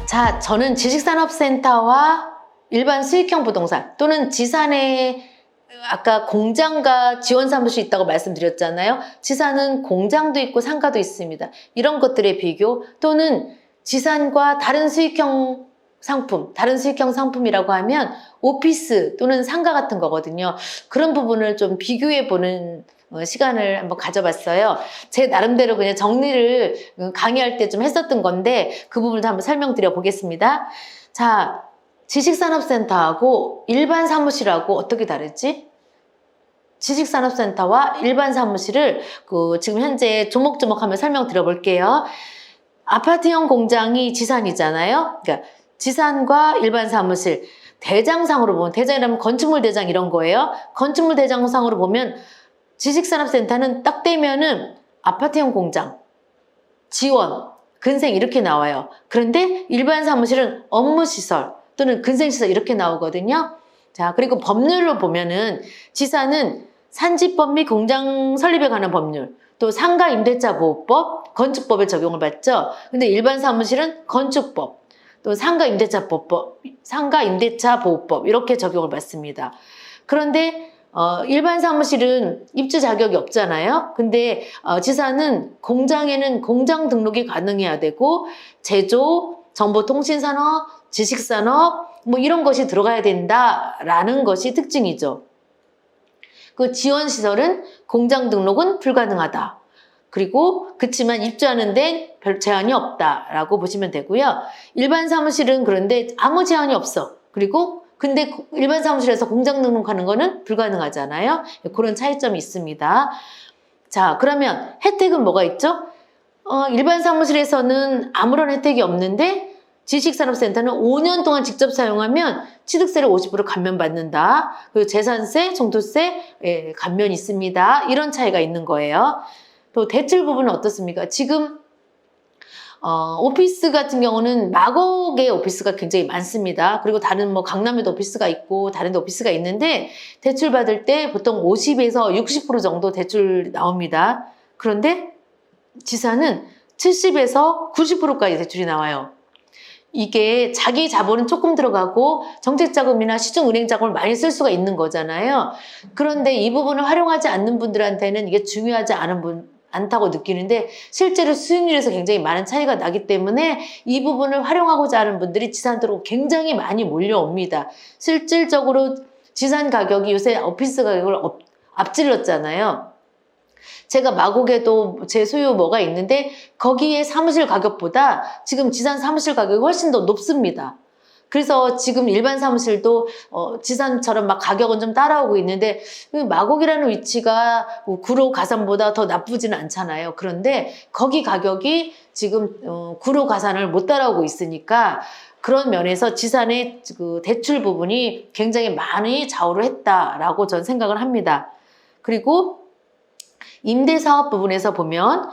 자, 저는 지식산업센터와 일반 수익형 부동산 또는 지산에 아까 공장과 지원사무실이 있다고 말씀드렸잖아요. 지산은 공장도 있고 상가도 있습니다. 이런 것들의 비교 또는 지산과 다른 수익형 상품, 다른 수익형 상품이라고 하면 오피스 또는 상가 같은 거거든요. 그런 부분을 좀 비교해보는 시간을 한번 가져봤어요. 제 나름대로 그냥 정리를 강의할 때 좀 했었던 건데 그 부분도 한번 설명드려 보겠습니다. 자, 지식산업센터하고 일반 사무실하고 어떻게 다르지? 지식산업센터와 일반 사무실을 지금 현재 조목조목 한번 설명드려 볼게요. 아파트형 공장이 지산이잖아요. 그러니까 지산과 일반 사무실, 대장상으로 보면, 대장이라면 건축물 대장 이런 거예요. 건축물 대장상으로 보면 지식산업센터는 딱 떼면은 아파트형 공장, 지원, 근생 이렇게 나와요. 그런데 일반 사무실은 업무시설 또는 근생시설 이렇게 나오거든요. 자, 그리고 법률로 보면은 지산은 산지법 및 공장 설립에 관한 법률, 또 상가 임대차 보호법, 건축법에 적용을 받죠. 근데 일반 사무실은 건축법, 또 상가 임대차 보호법 이렇게 적용을 받습니다. 그런데 일반 사무실은 입주 자격이 없잖아요. 근데 지산은 공장에는 공장 등록이 가능해야 되고 제조, 정보통신산업, 지식산업 뭐 이런 것이 들어가야 된다라는 것이 특징이죠. 그 지원시설은 공장 등록은 불가능하다. 그리고 그치만 입주하는 데는 별 제한이 없다라고 보시면 되고요. 일반 사무실은 그런데 아무 제한이 없어. 그리고 근데 일반 사무실에서 공장 등록하는 거는 불가능하잖아요. 그런 차이점이 있습니다. 자, 그러면 혜택은 뭐가 있죠? 일반 사무실에서는 아무런 혜택이 없는데 지식산업센터는 5년 동안 직접 사용하면 취득세를 50% 감면받는다. 그리고 재산세, 종부세 감면이 있습니다. 이런 차이가 있는 거예요. 또 대출 부분은 어떻습니까? 지금 오피스 같은 경우는 마곡의 오피스가 굉장히 많습니다. 그리고 다른 뭐 강남에도 오피스가 있고 다른 데 오피스가 있는데 대출 받을 때 보통 50에서 60% 정도 대출 나옵니다. 그런데 지산은 70에서 90%까지 대출이 나와요. 이게 자기 자본은 조금 들어가고 정책자금이나 시중은행 자금을 많이 쓸 수가 있는 거잖아요. 그런데 이 부분을 활용하지 않는 분들한테는 이게 중요하지 않다고 느끼는데 실제로 수익률에서 굉장히 많은 차이가 나기 때문에 이 부분을 활용하고자 하는 분들이 지산으로 굉장히 많이 몰려옵니다. 실질적으로 지산 가격이 요새 오피스 가격을 앞질렀잖아요. 제가 마곡에도 제 소유 뭐가 있는데 거기에 사무실 가격보다 지금 지산 사무실 가격이 훨씬 더 높습니다. 그래서 지금 일반 사무실도 지산처럼 막 가격은 좀 따라오고 있는데 마곡이라는 위치가 구로 가산보다 더 나쁘지는 않잖아요. 그런데 거기 가격이 지금 구로 가산을 못 따라오고 있으니까 그런 면에서 지산의 그 대출 부분이 굉장히 많이 좌우를 했다라고 저는 생각을 합니다. 그리고 임대사업 부분에서 보면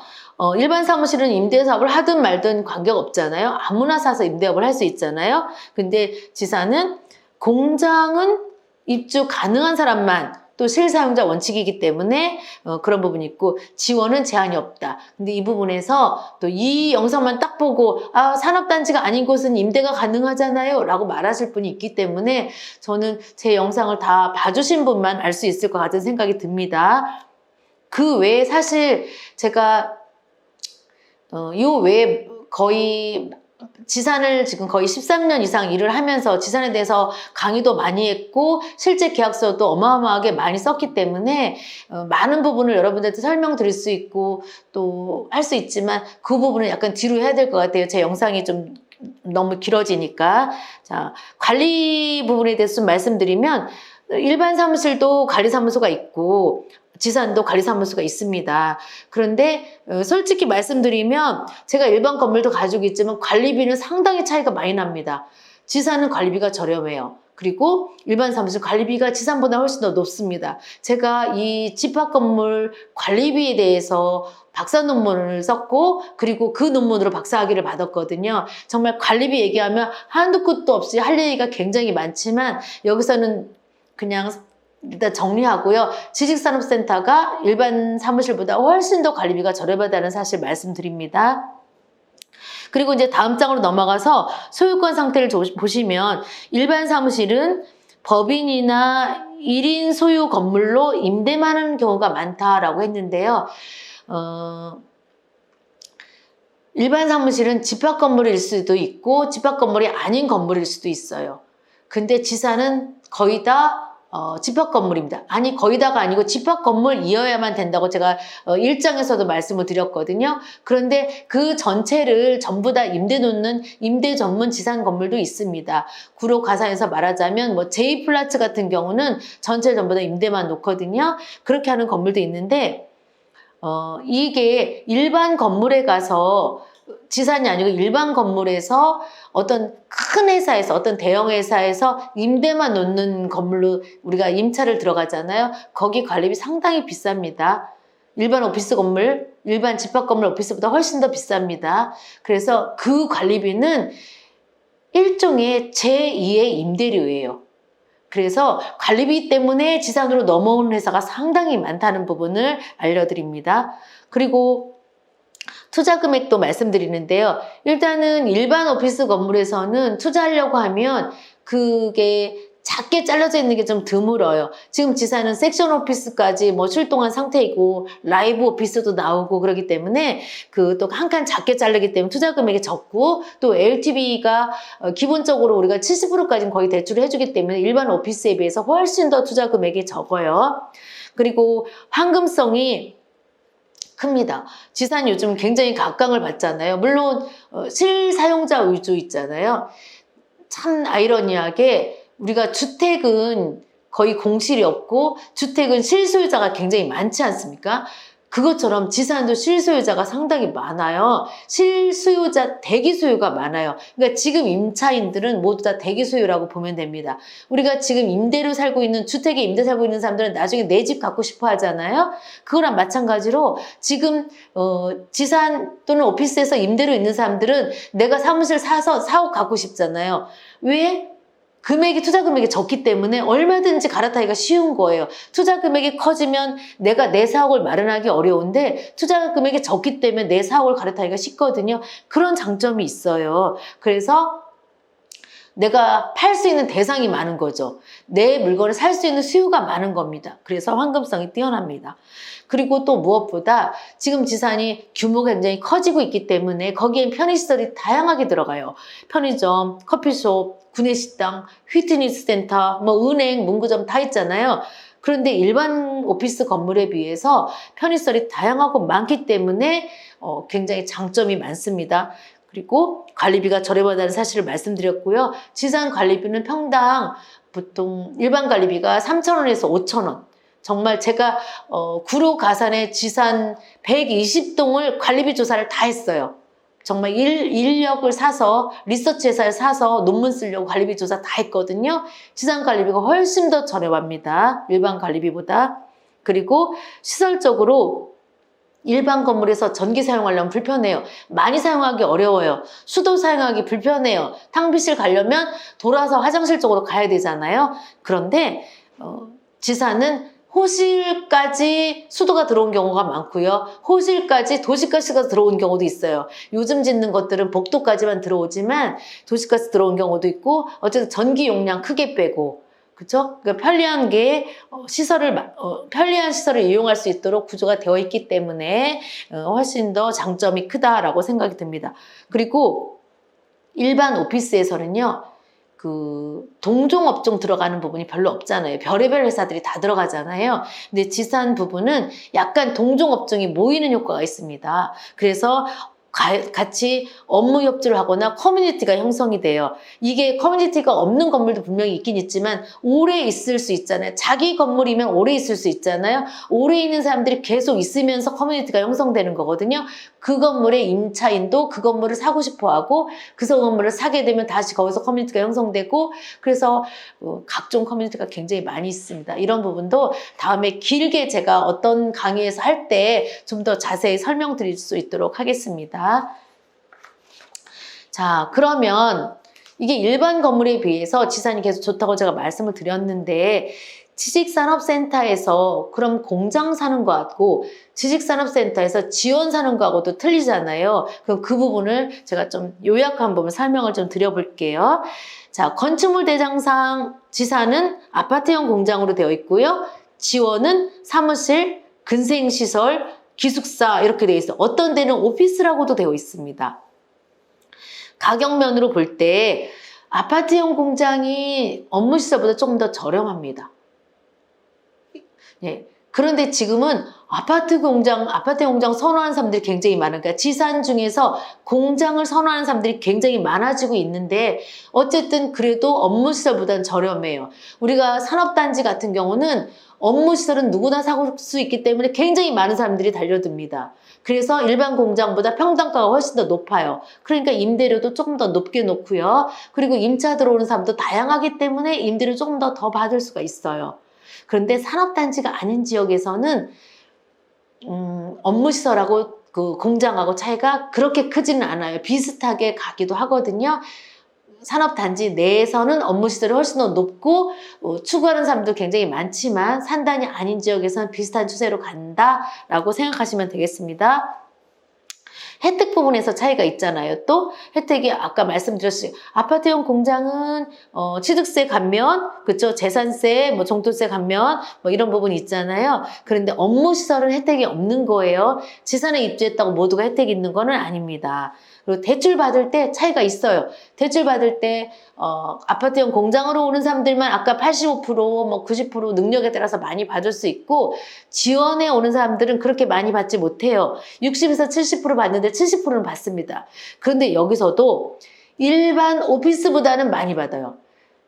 일반 사무실은 임대사업을 하든 말든 관계가 없잖아요. 아무나 사서 임대업을 할 수 있잖아요. 근데 지산은 공장은 입주 가능한 사람만 또 실사용자 원칙이기 때문에 그런 부분이 있고 지원은 제한이 없다. 근데 이 부분에서 또 이 영상만 딱 보고 산업단지가 아닌 곳은 임대가 가능하잖아요 라고 말하실 분이 있기 때문에 저는 제 영상을 다 봐주신 분만 알 수 있을 것 같은 생각이 듭니다. 그 외에 사실 제가 요 외에 거의 지산을 지금 거의 13년 이상 일을 하면서 지산에 대해서 강의도 많이 했고 실제 계약서도 어마어마하게 많이 썼기 때문에 많은 부분을 여러분들한테 설명드릴 수 있고 또 할 수 있지만 그 부분은 약간 뒤로 해야 될 것 같아요. 제 영상이 좀 너무 길어지니까. 자, 관리 부분에 대해서 좀 말씀드리면 일반 사무실도 관리사무소가 있고 지산도 관리사무소가 있습니다. 그런데 솔직히 말씀드리면 제가 일반 건물도 가지고 있지만 관리비는 상당히 차이가 많이 납니다. 지산은 관리비가 저렴해요. 그리고 일반 사무실 관리비가 지산보다 훨씬 더 높습니다. 제가 이 집합 건물 관리비에 대해서 박사 논문을 썼고 그리고 그 논문으로 박사학위를 받았거든요. 정말 관리비 얘기하면 한도 끝도 없이 할 얘기가 굉장히 많지만 여기서는 그냥 일단 정리하고요. 지식산업센터가 일반 사무실보다 훨씬 더 관리비가 저렴하다는 사실 말씀드립니다. 그리고 이제 다음 장으로 넘어가서 소유권 상태를 보시면 일반 사무실은 법인이나 1인 소유 건물로 임대만 하는 경우가 많다라고 했는데요. 일반 사무실은 집합 건물일 수도 있고 집합 건물이 아닌 건물일 수도 있어요. 근데 지사는 거의 다 집합 건물입니다. 아니 거의 다가 아니고 집합 건물이어야만 된다고 제가 1장에서도 말씀을 드렸거든요. 그런데 그 전체를 전부 다 임대 놓는 임대 전문 지산 건물도 있습니다. 구로 가상에서 말하자면 뭐 J플라츠 같은 경우는 전체를 전부 다 임대만 놓거든요. 그렇게 하는 건물도 있는데 이게 일반 건물에 가서 지산이 아니고 일반 건물에서 어떤 큰 회사에서 어떤 대형 회사에서 임대만 놓는 건물로 우리가 임차를 들어가잖아요. 거기 관리비 상당히 비쌉니다. 일반 오피스 건물, 일반 집합 건물 오피스보다 훨씬 더 비쌉니다. 그래서 그 관리비는 일종의 제2의 임대료예요. 그래서 관리비 때문에 지산으로 넘어오는 회사가 상당히 많다는 부분을 알려드립니다. 그리고 투자 금액도 말씀드리는데요. 일단은 일반 오피스 건물에서는 투자하려고 하면 그게 작게 잘라져 있는 게 좀 드물어요. 지금 지사는 섹션 오피스까지 뭐 출동한 상태이고 라이브 오피스도 나오고 그러기 때문에 그 또 한 칸 작게 자르기 때문에 투자 금액이 적고 또 LTV가 기본적으로 우리가 70%까지는 거의 대출을 해주기 때문에 일반 오피스에 비해서 훨씬 더 투자 금액이 적어요. 그리고 황금성이 큽니다. 지산 요즘 굉장히 각광을 받잖아요. 물론 실사용자 위주 있잖아요. 참 아이러니하게 우리가 주택은 거의 공실이 없고 주택은 실소유자가 굉장히 많지 않습니까? 그것처럼 지산도 실소유자가 상당히 많아요. 실소유자 대기 소유가 많아요. 그러니까 지금 임차인들은 모두 다 대기 소유라고 보면 됩니다. 우리가 지금 임대로 살고 있는 주택에 임대 살고 있는 사람들은 나중에 내 집 갖고 싶어 하잖아요. 그거랑 마찬가지로 지금 지산 또는 오피스에서 임대로 있는 사람들은 내가 사무실 사서 사옥 갖고 싶잖아요. 왜? 투자 금액이 적기 때문에 얼마든지 갈아타기가 쉬운 거예요. 투자 금액이 커지면 내가 내 사옥을 마련하기 어려운데 투자 금액이 적기 때문에 내 사옥을 갈아타기가 쉽거든요. 그런 장점이 있어요. 그래서 내가 팔 수 있는 대상이 많은 거죠. 내 물건을 살 수 있는 수요가 많은 겁니다. 그래서 황금성이 뛰어납니다. 그리고 또 무엇보다 지금 지산이 규모가 굉장히 커지고 있기 때문에 거기엔 편의시설이 다양하게 들어가요. 편의점, 커피숍, 구내식당, 피트니스 센터, 뭐 은행, 문구점 다 있잖아요. 그런데 일반 오피스 건물에 비해서 편의시설이 다양하고 많기 때문에 굉장히 장점이 많습니다. 그리고 관리비가 저렴하다는 사실을 말씀드렸고요. 지산 관리비는 평당 보통 일반 관리비가 3,000원에서 5,000원. 정말 제가 구로 가산의 지산 120동을 관리비 조사를 다 했어요. 정말 인력을 사서 리서치 회사를 사서 논문 쓰려고 관리비 조사 다 했거든요. 지산 관리비가 훨씬 더 저렴합니다. 일반 관리비보다. 그리고 시설적으로 일반 건물에서 전기 사용하려면 불편해요. 많이 사용하기 어려워요. 수도 사용하기 불편해요. 탕비실 가려면 돌아서 화장실 쪽으로 가야 되잖아요. 그런데 지사는 호실까지 수도가 들어온 경우가 많고요. 호실까지 도시가스가 들어온 경우도 있어요. 요즘 짓는 것들은 복도까지만 들어오지만 도시가스 들어온 경우도 있고 어쨌든 전기 용량 크게 빼고 그렇죠? 그러니까 편리한 게 편리한 시설을 이용할 수 있도록 구조가 되어 있기 때문에 훨씬 더 장점이 크다라고 생각이 듭니다. 그리고 일반 오피스에서는요. 그 동종업종 들어가는 부분이 별로 없잖아요. 별의별 회사들이 다 들어가잖아요. 근데 지산 부분은 약간 동종업종이 모이는 효과가 있습니다. 그래서 같이 업무 협조를 하거나 커뮤니티가 형성이 돼요. 이게 커뮤니티가 없는 건물도 분명히 있긴 있지만 오래 있을 수 있잖아요. 자기 건물이면 오래 있을 수 있잖아요. 오래 있는 사람들이 계속 있으면서 커뮤니티가 형성되는 거거든요. 그 건물의 임차인도 그 건물을 사고 싶어 하고 그 건물을 사게 되면 다시 거기서 커뮤니티가 형성되고 그래서 각종 커뮤니티가 굉장히 많이 있습니다. 이런 부분도 다음에 길게 제가 어떤 강의에서 할 때 좀 더 자세히 설명드릴 수 있도록 하겠습니다. 자, 그러면 이게 일반 건물에 비해서 지산이 계속 좋다고 제가 말씀을 드렸는데 지식산업센터에서 그럼 공장 사는 거하고 지식산업센터에서 지원 사는 거하고도 틀리잖아요. 그럼 그 부분을 제가 좀 요약한 부분 설명을 좀 드려볼게요. 자, 건축물 대장상 지사는 아파트형 공장으로 되어 있고요. 지원은 사무실, 근생시설, 기숙사 이렇게 되어 있어요. 어떤 데는 오피스라고도 되어 있습니다. 가격면으로 볼 때 아파트형 공장이 업무시설보다 조금 더 저렴합니다. 예. 그런데 지금은 아파트형 공장 선호하는 사람들이 굉장히 많으니까 그러니까 지산 중에서 공장을 선호하는 사람들이 굉장히 많아지고 있는데 어쨌든 그래도 업무시설보다는 저렴해요. 우리가 산업단지 같은 경우는 업무시설은 누구나 사볼 수 있기 때문에 굉장히 많은 사람들이 달려듭니다. 그래서 일반 공장보다 평당가가 훨씬 더 높아요. 그러니까 임대료도 조금 더 높게 놓고요. 그리고 임차 들어오는 사람도 다양하기 때문에 임대료 조금 더 받을 수가 있어요. 그런데 산업단지가 아닌 지역에서는 업무시설하고 그 공장하고 차이가 그렇게 크지는 않아요. 비슷하게 가기도 하거든요. 산업단지 내에서는 업무시설이 훨씬 더 높고 추구하는 사람도 굉장히 많지만 산단이 아닌 지역에서는 비슷한 추세로 간다라고 생각하시면 되겠습니다. 혜택 부분에서 차이가 있잖아요. 또 혜택이 아까 말씀드렸듯이 아파트형 공장은 취득세 감면, 그렇죠? 재산세, 뭐 종토세 감면, 뭐 이런 부분이 있잖아요. 그런데 업무시설은 혜택이 없는 거예요. 지산에 입주했다고 모두가 혜택이 있는 거는 아닙니다. 그리고 대출 받을 때 차이가 있어요. 대출 받을 때 아파트형 공장으로 오는 사람들만 아까 85%, 뭐 90% 능력에 따라서 많이 받을 수 있고 지원에 오는 사람들은 그렇게 많이 받지 못해요. 60에서 70% 받는데 70%는 받습니다. 그런데 여기서도 일반 오피스보다는 많이 받아요.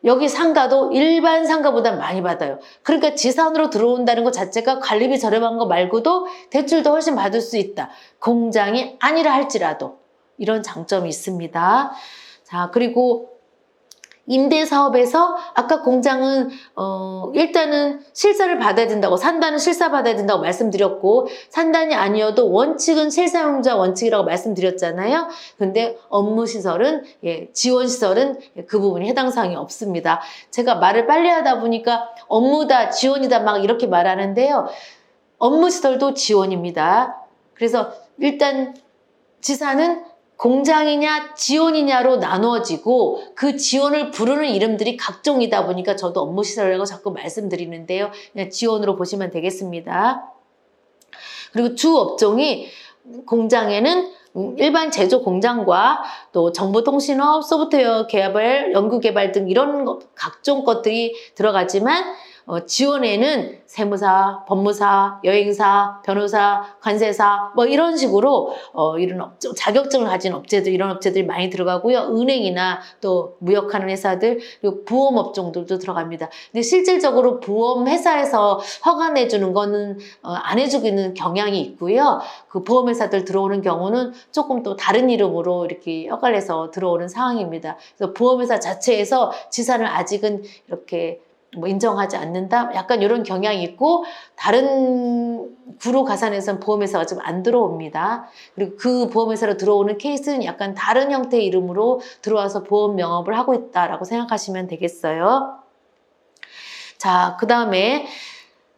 여기 상가도 일반 상가보다 많이 받아요. 그러니까 지산으로 들어온다는 것 자체가 관리비 저렴한 거 말고도 대출도 훨씬 받을 수 있다. 공장이 아니라 할지라도 이런 장점이 있습니다. 자, 그리고 임대사업에서 아까 공장은 일단은 실사를 받아야 된다고 산단은 실사 받아야 된다고 말씀드렸고 산단이 아니어도 원칙은 실사용자 원칙이라고 말씀드렸잖아요. 근데 업무시설은 지원시설은 그 부분이 해당 사항이 없습니다. 제가 말을 빨리 하다 보니까 업무다 지원이다 막 이렇게 말하는데요. 업무시설도 지원입니다. 그래서 일단 지사는 공장이냐 지원이냐로 나누어지고 그 지원을 부르는 이름들이 각종이다 보니까 저도 업무시설이라고 자꾸 말씀드리는데요. 그냥 지원으로 보시면 되겠습니다. 그리고 주 업종이 공장에는 일반 제조 공장과 또 정보통신업, 소프트웨어 개발, 연구개발 등 이런 각종 것들이 들어가지만 지원에는 세무사, 법무사, 여행사, 변호사, 관세사 뭐 이런 식으로 이런 업종, 자격증을 가진 업체들 이런 업체들이 많이 들어가고요. 은행이나 또 무역하는 회사들 그리고 보험 업종들도 들어갑니다. 근데 실질적으로 보험 회사에서 허가 내주는 거는 안 해주고 있는 경향이 있고요. 그 보험 회사들 들어오는 경우는 조금 또 다른 이름으로 이렇게 허가를 해서 들어오는 상황입니다. 그래서 보험 회사 자체에서 지산을 아직은 이렇게 뭐 인정하지 않는다? 약간 이런 경향이 있고 다른 구로 가산해서는 보험회사가 좀 안 들어옵니다. 그리고 그 보험회사로 들어오는 케이스는 약간 다른 형태의 이름으로 들어와서 보험 명업을 하고 있다라고 생각하시면 되겠어요. 자, 그 다음에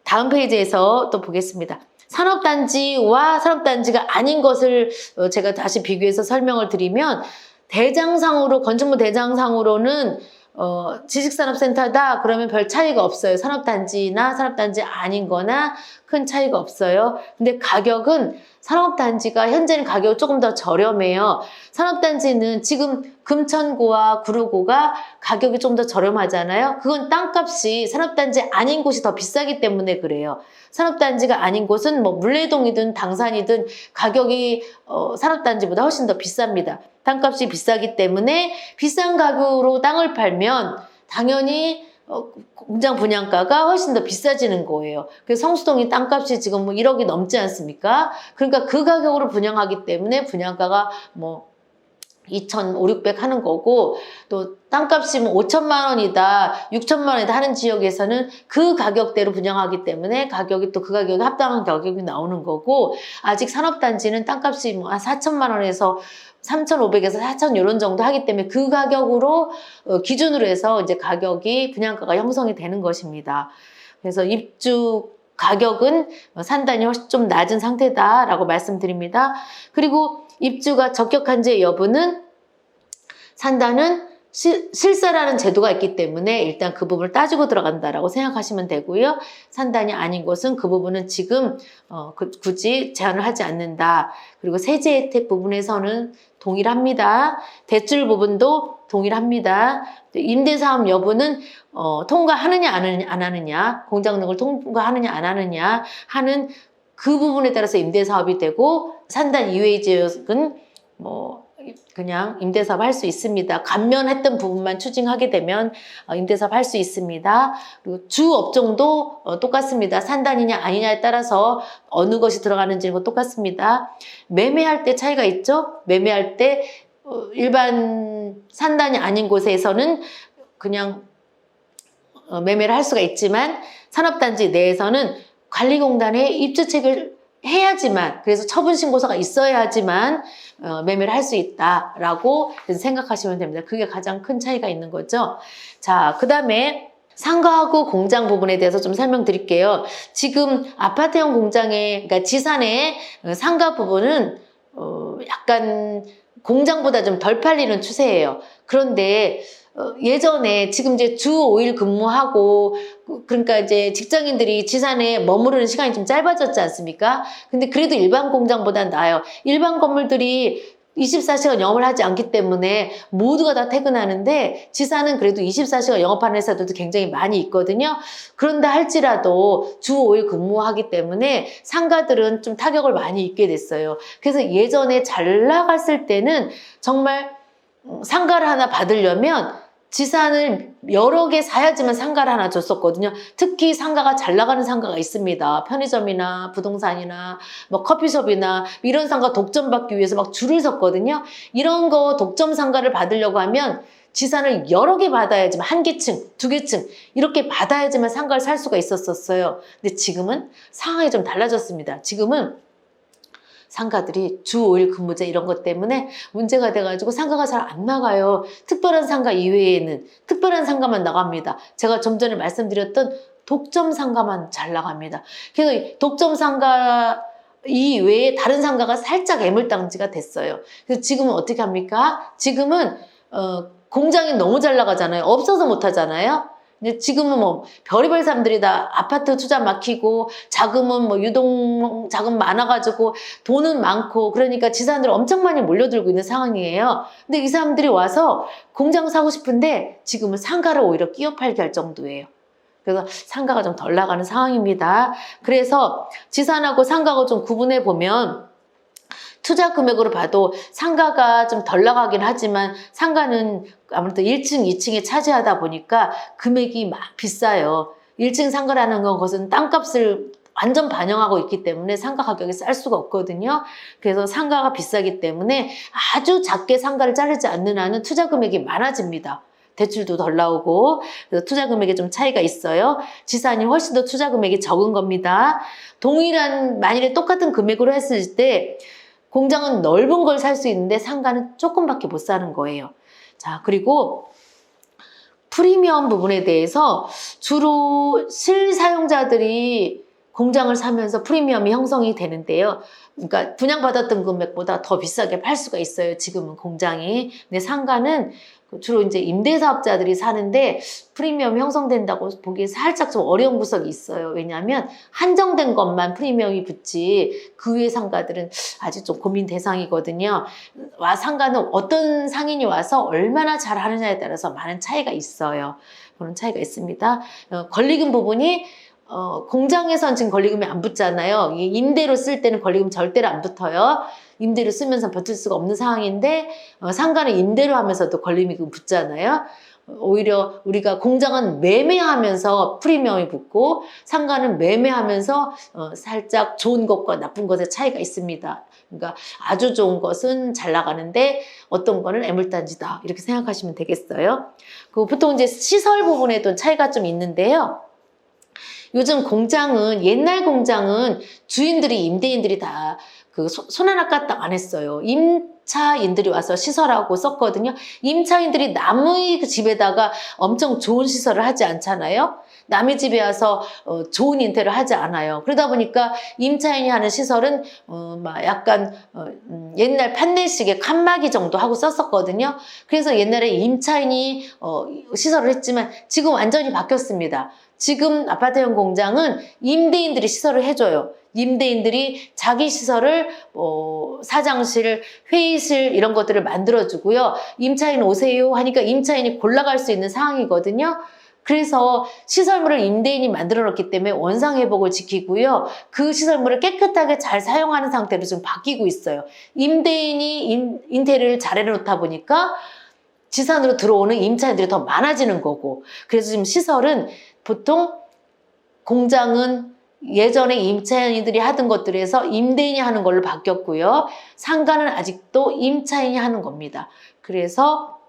다음 페이지에서 또 보겠습니다. 산업단지와 산업단지가 아닌 것을 제가 다시 비교해서 설명을 드리면 대장상으로 건축물 대장상으로는 지식산업센터다 그러면 별 차이가 없어요. 산업단지나 산업단지 아닌 거나 큰 차이가 없어요. 근데 가격은 산업단지가 현재는 가격이 조금 더 저렴해요. 산업단지는 지금 금천구와 구로구가 가격이 좀 더 저렴하잖아요. 그건 땅값이 산업단지 아닌 곳이 더 비싸기 때문에 그래요. 산업단지가 아닌 곳은 뭐 물레동이든 당산이든 가격이 산업단지보다 훨씬 더 비쌉니다. 땅값이 비싸기 때문에 비싼 가격으로 땅을 팔면 당연히 공장 분양가가 훨씬 더 비싸지는 거예요. 그래서 성수동이 땅값이 지금 뭐 1억이 넘지 않습니까? 그러니까 그 가격으로 분양하기 때문에 분양가가 뭐 2,500, 600 하는 거고 또 땅값이 뭐 5천만 원이다, 6천만 원이다 하는 지역에서는 그 가격대로 분양하기 때문에 가격이 또 그 가격에 합당한 가격이 나오는 거고 아직 산업단지는 땅값이 뭐 한 4천만 원에서 3,500에서 4천 이런 정도 하기 때문에 그 가격으로 기준으로 해서 이제 가격이 분양가가 형성이 되는 것입니다. 그래서 입주 가격은 산단이 훨씬 좀 낮은 상태다라고 말씀드립니다. 그리고 입주가 적격한지의 여부는 산단은 실사라는 제도가 있기 때문에 일단 그 부분을 따지고 들어간다라고 생각하시면 되고요. 산단이 아닌 곳은 그 부분은 지금 굳이 제한을 하지 않는다. 그리고 세제 혜택 부분에서는 동일합니다. 대출 부분도 동일합니다. 임대사업 여부는 통과하느냐 안 하느냐, 공장 등을 통과하느냐 안 하느냐 하는 그 부분에 따라서 임대사업이 되고, 산단 이외의 지역은 그냥 임대사업 할 수 있습니다. 감면했던 부분만 추징하게 되면 임대사업 할 수 있습니다. 그리고 주 업종도 똑같습니다. 산단이냐 아니냐에 따라서 어느 것이 들어가는지는 똑같습니다. 매매할 때 차이가 있죠? 매매할 때 일반 산단이 아닌 곳에서는 그냥 매매를 할 수가 있지만, 산업단지 내에서는 관리공단에 입주책을 해야지만, 그래서 처분신고서가 있어야지만 매매를 할 수 있다라고 생각하시면 됩니다. 그게 가장 큰 차이가 있는 거죠. 자, 그 다음에 상가하고 공장 부분에 대해서 좀 설명드릴게요. 지금 아파트형 공장의, 그러니까 지산의 상가 부분은 약간 공장보다 좀 덜 팔리는 추세예요. 그런데 예전에 지금 이제 주 5일 근무하고, 그러니까 이제 직장인들이 지산에 머무르는 시간이 좀 짧아졌지 않습니까? 근데 그래도 일반 공장보단 나아요. 일반 건물들이 24시간 영업을 하지 않기 때문에 모두가 다 퇴근하는데, 지산은 그래도 24시간 영업하는 회사들도 굉장히 많이 있거든요. 그런데 할지라도 주 5일 근무하기 때문에 상가들은 좀 타격을 많이 입게 됐어요. 그래서 예전에 잘 나갔을 때는 정말 상가를 하나 받으려면 지산을 여러 개 사야지만 상가를 하나 줬었거든요. 특히 상가가 잘 나가는 상가가 있습니다. 편의점이나 부동산이나 커피숍이나 이런 상가 독점 받기 위해서 막 줄을 섰거든요. 이런 거 독점 상가를 받으려고 하면 지산을 여러 개 받아야지만, 한 개층, 두 개층 이렇게 받아야지만 상가를 살 수가 있었어요. 근데 지금은 상황이 좀 달라졌습니다. 지금은 상가들이 주 5일 근무제 이런 것 때문에 문제가 돼가지고 상가가 잘 안 나가요. 특별한 상가 이외에는 특별한 상가만 나갑니다. 제가 좀 전에 말씀드렸던 독점 상가만 잘 나갑니다. 그래서 독점 상가 이외에 다른 상가가 살짝 애물단지가 됐어요. 그래서 지금은 어떻게 합니까? 지금은 공장이 너무 잘 나가잖아요. 없어서 못 하잖아요. 근데 지금은 별의별 사람들이 다 아파트 투자 막히고, 자금은 유동 자금 많아가지고 돈은 많고, 그러니까 지산으로 엄청 많이 몰려들고 있는 상황이에요. 근데 이 사람들이 와서 공장 사고 싶은데 지금은 상가를 오히려 끼어 팔게 할 정도예요. 그래서 상가가 좀 덜 나가는 상황입니다. 그래서 지산하고 상가하고 좀 구분해 보면, 투자 금액으로 봐도 상가가 좀 덜 나가긴 하지만 상가는 아무래도 1층, 2층에 차지하다 보니까 금액이 비싸요. 1층 상가라는 건 그것은 땅값을 완전 반영하고 있기 때문에 상가 가격이 쌀 수가 없거든요. 그래서 상가가 비싸기 때문에 아주 작게 상가를 자르지 않는 한은 투자 금액이 많아집니다. 대출도 덜 나오고, 그래서 투자 금액에 좀 차이가 있어요. 지산이 훨씬 더 투자 금액이 적은 겁니다. 만일에 똑같은 금액으로 했을 때 공장은 넓은 걸 살 수 있는데 상가는 조금밖에 못 사는 거예요. 자, 그리고 프리미엄 부분에 대해서 주로 실사용자들이 공장을 사면서 프리미엄이 형성이 되는데요. 그러니까 분양받았던 금액보다 더 비싸게 팔 수가 있어요. 지금은 공장이. 근데 상가는 주로 이제 임대사업자들이 사는데 프리미엄이 형성된다고 보기에 살짝 좀 어려운 구석이 있어요. 왜냐하면 한정된 것만 프리미엄이 붙지 그 외의 상가들은 아직 좀 고민 대상이거든요. 상가는 어떤 상인이 와서 얼마나 잘 하느냐에 따라서 많은 차이가 있어요. 그런 차이가 있습니다. 권리금 부분이 공장에선 지금 권리금이 안 붙잖아요. 임대로 쓸 때는 권리금 절대로 안 붙어요. 임대로 쓰면서 버틸 수가 없는 상황인데 상가는 임대로 하면서도 권리금 붙잖아요. 오히려 우리가 공장은 매매하면서 프리미엄이 붙고 상가는 매매하면서 살짝 좋은 것과 나쁜 것의 차이가 있습니다. 그러니까 아주 좋은 것은 잘 나가는데 어떤 거는 애물단지다 이렇게 생각하시면 되겠어요. 그리고 보통 이제 시설 부분에도 차이가 좀 있는데요. 요즘 공장은, 옛날 공장은 주인들이, 임대인들이 다 손 하나 까딱 안 했어요. 임차인들이 와서 시설하고 썼거든요. 임차인들이 남의 집에다가 엄청 좋은 시설을 하지 않잖아요. 남의 집에 와서 좋은 인테리어를 하지 않아요. 그러다 보니까 임차인이 하는 시설은 막 약간 옛날 판넬식의 칸막이 정도 하고 썼었거든요. 그래서 옛날에 임차인이 시설을 했지만 지금 완전히 바뀌었습니다. 지금 아파트형 공장은 임대인들이 시설을 해줘요. 임대인들이 자기 시설을 사장실, 회의실 이런 것들을 만들어주고요. 임차인 오세요 하니까 임차인이 골라갈 수 있는 상황이거든요. 그래서 시설물을 임대인이 만들어 놓기 때문에 원상회복을 지키고요. 그 시설물을 깨끗하게 잘 사용하는 상태로 지금 바뀌고 있어요. 임대인이 인테리어를 잘 해놓다 보니까 지산으로 들어오는 임차인들이 더 많아지는 거고. 그래서 지금 시설은 보통 공장은 예전에 임차인들이 하던 것들에서 임대인이 하는 걸로 바뀌었고요. 상가는 아직도 임차인이 하는 겁니다. 그래서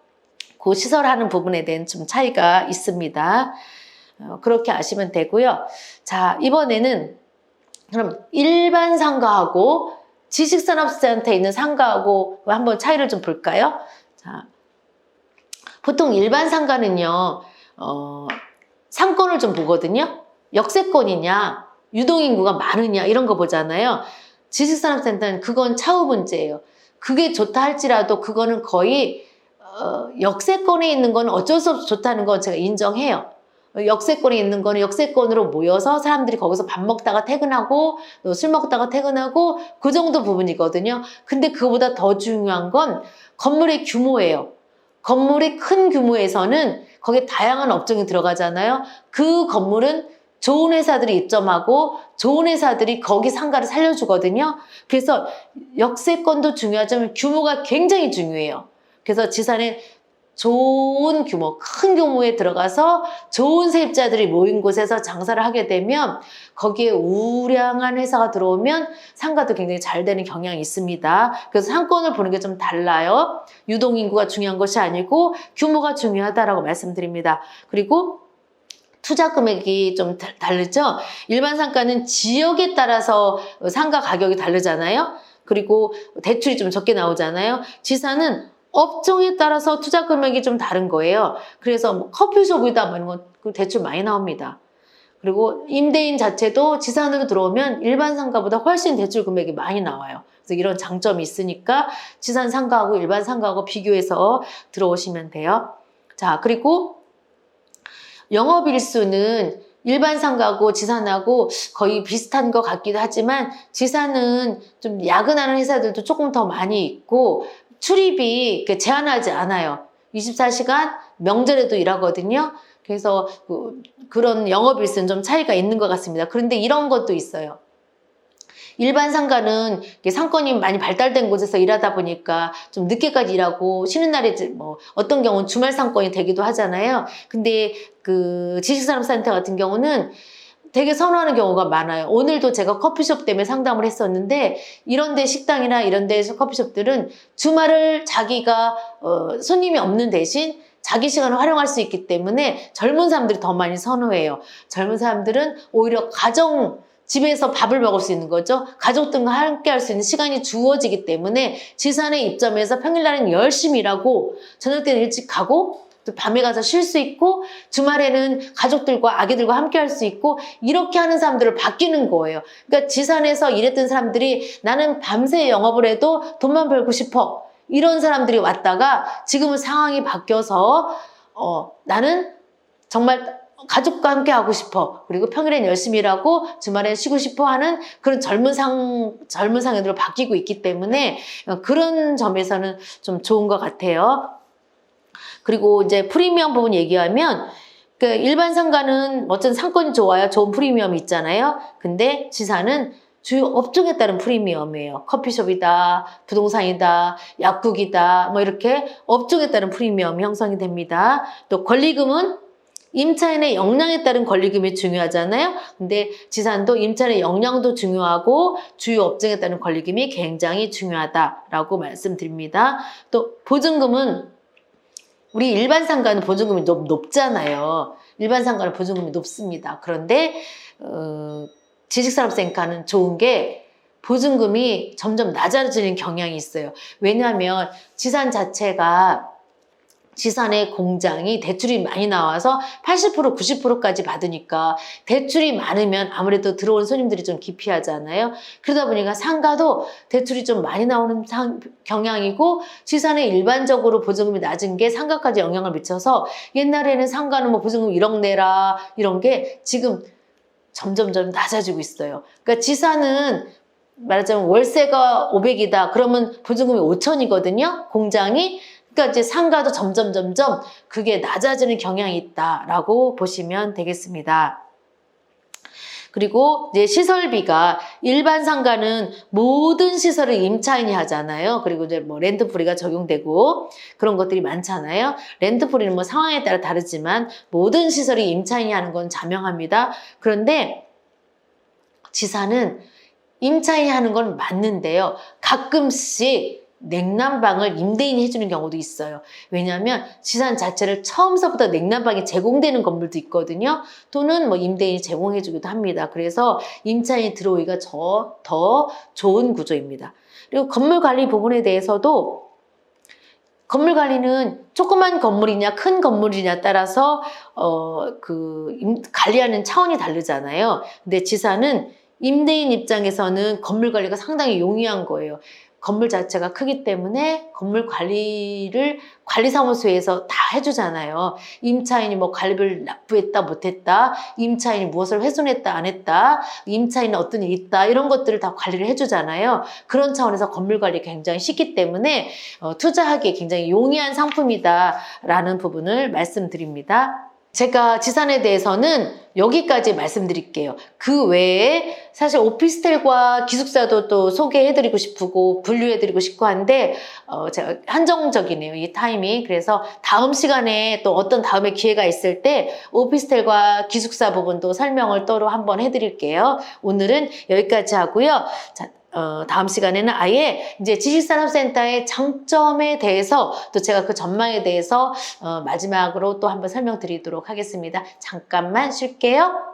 그 시설하는 부분에 대한 좀 차이가 있습니다. 그렇게 아시면 되고요. 자, 이번에는 그럼 일반 상가하고 지식산업센터에 있는 상가하고 한번 차이를 좀 볼까요? 자, 보통 일반 상가는요, 상권을 좀 보거든요. 역세권이냐, 유동인구가 많으냐 이런 거 보잖아요. 지식산업센터는 그건 차후 문제예요. 그게 좋다 할지라도 그거는 거의 역세권에 있는 건 어쩔 수 없이 좋다는 건 제가 인정해요. 역세권에 있는 거는 역세권으로 모여서 사람들이 거기서 밥 먹다가 퇴근하고 술 먹다가 퇴근하고 그 정도 부분이거든요. 근데 그거보다 더 중요한 건 건물의 규모예요. 건물이 큰 규모에서는 거기에 다양한 업종이 들어가잖아요. 그 건물은 좋은 회사들이 입점하고 좋은 회사들이 거기 상가를 살려주거든요. 그래서 역세권도 중요하지만 규모가 굉장히 중요해요. 그래서 지산에 좋은 규모, 큰 규모에 들어가서 좋은 세입자들이 모인 곳에서 장사를 하게 되면 거기에 우량한 회사가 들어오면 상가도 굉장히 잘 되는 경향이 있습니다. 그래서 상권을 보는 게 좀 달라요. 유동인구가 중요한 것이 아니고 규모가 중요하다라고 말씀드립니다. 그리고 투자 금액이 좀 다르죠. 일반 상가는 지역에 따라서 상가 가격이 다르잖아요. 그리고 대출이 좀 적게 나오잖아요. 지산은 업종에 따라서 투자 금액이 좀 다른 거예요. 그래서 뭐 커피숍이다 뭐 이런 건 대출 많이 나옵니다. 그리고 임대인 자체도 지산으로 들어오면 일반 상가보다 훨씬 대출 금액이 많이 나와요. 그래서 이런 장점이 있으니까 지산 상가하고 일반 상가하고 비교해서 들어오시면 돼요. 자, 그리고 영업일수는 일반 상가하고 지산하고 거의 비슷한 것 같기도 하지만 지산은 좀 야근하는 회사들도 조금 더 많이 있고 출입이 제한하지 않아요. 24시간 명절에도 일하거든요. 그래서 그런 영업일수는 좀 차이가 있는 것 같습니다. 그런데 이런 것도 있어요. 일반 상가는 상권이 많이 발달된 곳에서 일하다 보니까 좀 늦게까지 일하고 쉬는 날에 뭐 어떤 경우는 주말 상권이 되기도 하잖아요. 근데 그 지식산업센터 같은 경우는 되게 선호하는 경우가 많아요. 오늘도 제가 커피숍 때문에 상담을 했었는데 이런 데 식당이나 이런 데에서 커피숍들은 주말을 자기가 손님이 없는 대신 자기 시간을 활용할 수 있기 때문에 젊은 사람들이 더 많이 선호해요. 젊은 사람들은 오히려 집에서 밥을 먹을 수 있는 거죠. 가족들과 함께 할 수 있는 시간이 주어지기 때문에 지산의 입점에서 평일날은 열심히 일하고 저녁 때는 일찍 가고 또 밤에 가서 쉴 수 있고 주말에는 가족들과 아기들과 함께 할 수 있고 이렇게 하는 사람들을 바뀌는 거예요. 그러니까 지산에서 일했던 사람들이 나는 밤새 영업을 해도 돈만 벌고 싶어. 이런 사람들이 왔다가 지금은 상황이 바뀌어서 나는 정말 가족과 함께 하고 싶어. 그리고 평일엔 열심히 일하고 주말엔 쉬고 싶어 하는 그런 젊은 상인으로 바뀌고 있기 때문에 그런 점에서는 좀 좋은 것 같아요. 그리고 이제 프리미엄 부분 얘기하면 그 일반 상가는 어떤 상권이 좋아요. 좋은 프리미엄이 있잖아요. 근데 지산은 주요 업종에 따른 프리미엄이에요. 커피숍이다, 부동산이다, 약국이다, 뭐 이렇게 업종에 따른 프리미엄이 형성이 됩니다. 또 권리금은 임차인의 역량에 따른 권리금이 중요하잖아요. 근데 지산도 임차인의 역량도 중요하고 주요 업종에 따른 권리금이 굉장히 중요하다라고 말씀드립니다. 또 보증금은 우리 일반 상가는 보증금이 너무 높잖아요. 일반 상가는 보증금이 높습니다. 그런데 지식산업센터는 좋은 게 보증금이 점점 낮아지는 경향이 있어요. 왜냐하면 지산 자체가 지산의 공장이 대출이 많이 나와서 80%, 90%까지 받으니까 대출이 많으면 아무래도 들어온 손님들이 좀 기피하잖아요. 그러다 보니까 상가도 대출이 좀 많이 나오는 경향이고 지산에 일반적으로 보증금이 낮은 게 상가까지 영향을 미쳐서 옛날에는 상가는 뭐 보증금 1억 내라 이런 게 지금 점점점 낮아지고 있어요. 그러니까 지산은 말하자면 월세가 500이다. 그러면 보증금이 5천이거든요. 공장이. 그러니까 이제 상가도 점점 그게 낮아지는 경향이 있다라고 보시면 되겠습니다. 그리고 이제 시설비가 일반 상가는 모든 시설을 임차인이 하잖아요. 그리고 이제 뭐 렌트프리가 적용되고 그런 것들이 많잖아요. 렌트프리는 뭐 상황에 따라 다르지만 모든 시설이 임차인이 하는 건 자명합니다. 그런데 지산은 임차인이 하는 건 맞는데요. 가끔씩 냉난방을 임대인이 해주는 경우도 있어요. 왜냐하면 지산 자체를 처음서부터 냉난방이 제공되는 건물도 있거든요. 또는 뭐 임대인이 제공해주기도 합니다. 그래서 임차인이 들어오기가 더 좋은 구조입니다. 그리고 건물 관리 부분에 대해서도 건물 관리는 조그만 건물이냐 큰 건물이냐 따라서 관리하는 차원이 다르잖아요. 근데 지산은 임대인 입장에서는 건물 관리가 상당히 용이한 거예요. 건물 자체가 크기 때문에 건물 관리를 관리사무소에서 다 해주잖아요. 임차인이 뭐 관리비를 납부했다 못했다, 임차인이 무엇을 훼손했다 안 했다, 임차인은 어떤 일이 있다 이런 것들을 다 관리를 해주잖아요. 그런 차원에서 건물 관리 굉장히 쉽기 때문에 투자하기에 굉장히 용이한 상품이다라는 부분을 말씀드립니다. 제가 지산에 대해서는 여기까지 말씀드릴게요. 그 외에 사실 오피스텔과 기숙사도 또 소개해드리고 싶고 분류해드리고 싶고 한데 제가 한정적이네요. 이 타임이. 그래서 다음 시간에 또 어떤 다음에 기회가 있을 때 오피스텔과 기숙사 부분도 설명을 따로 한번 해드릴게요. 오늘은 여기까지 하고요. 자, 다음 시간에는 아예 이제 지식산업센터의 장점에 대해서 또 제가 그 전망에 대해서 마지막으로 또 한번 설명드리도록 하겠습니다. 잠깐만 쉴게요.